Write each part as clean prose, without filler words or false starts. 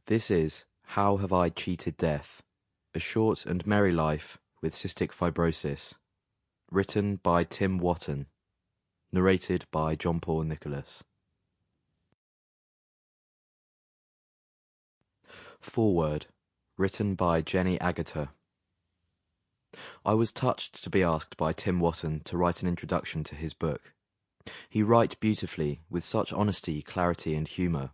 This is How Have I Cheated Death? A Short and Merry Life with Cystic Fibrosis. Written by Tim Wotton. Narrated by John Paul Nicholas. Foreword. Written by Jenny Agutter. I was touched to be asked by Tim Wotton to write an introduction to his book. He writes beautifully, with such honesty, clarity and humour.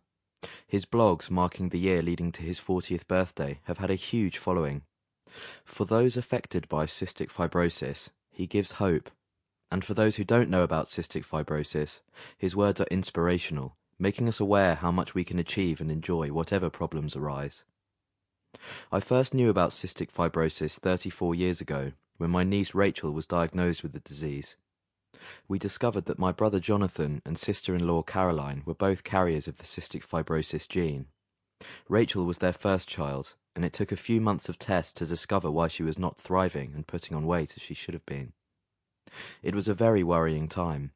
His blogs marking the year leading to his 40th birthday have had a huge following. For those affected by cystic fibrosis, he gives hope. And for those who don't know about cystic fibrosis, his words are inspirational, making us aware how much we can achieve and enjoy whatever problems arise. I first knew about cystic fibrosis 34 years ago, when my niece Rachel was diagnosed with the disease. We discovered that my brother Jonathan and sister-in-law Caroline were both carriers of the cystic fibrosis gene. Rachel was their first child, and it took a few months of tests to discover why she was not thriving and putting on weight as she should have been. It was a very worrying time.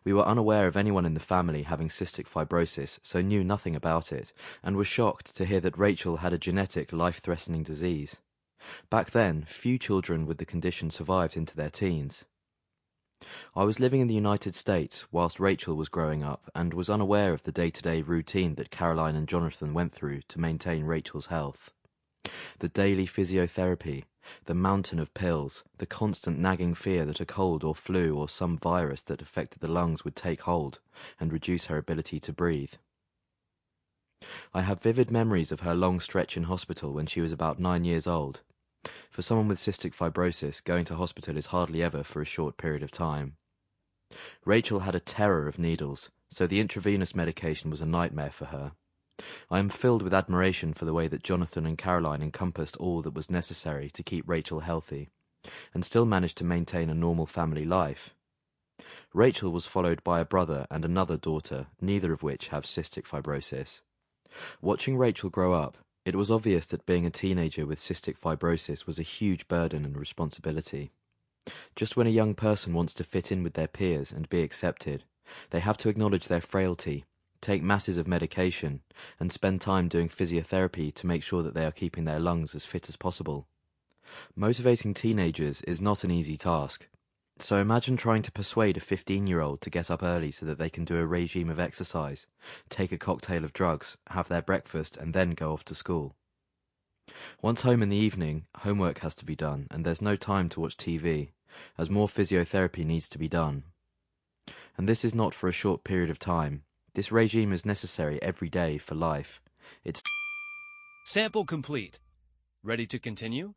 We were unaware of anyone in the family having cystic fibrosis, so knew nothing about it, and were shocked to hear that Rachel had a genetic, life-threatening disease. Back then, few children with the condition survived into their teens. I was living in the United States whilst Rachel was growing up and was unaware of the day-to-day routine that Caroline and Jonathan went through to maintain Rachel's health. The daily physiotherapy, the mountain of pills, the constant nagging fear that a cold or flu or some virus that affected the lungs would take hold and reduce her ability to breathe. I have vivid memories of her long stretch in hospital when she was about 9 years old. For someone with cystic fibrosis, going to hospital is hardly ever for a short period of time. Rachel had a terror of needles, so the intravenous medication was a nightmare for her. I am filled with admiration for the way that Jonathan and Caroline encompassed all that was necessary to keep Rachel healthy, and still managed to maintain a normal family life. Rachel was followed by a brother and another daughter, neither of which have cystic fibrosis. Watching Rachel grow up, it was obvious that being a teenager with cystic fibrosis was a huge burden and responsibility. Just when a young person wants to fit in with their peers and be accepted, they have to acknowledge their frailty, take masses of medication, and spend time doing physiotherapy to make sure that they are keeping their lungs as fit as possible. Motivating teenagers is not an easy task. So imagine trying to persuade a 15-year-old to get up early so that they can do a regime of exercise, take a cocktail of drugs, have their breakfast, and then go off to school. Once home in the evening, homework has to be done, and there's no time to watch TV, as more physiotherapy needs to be done. And this is not for a short period of time. This regime is necessary every day for life. It's Sample complete. Ready to continue?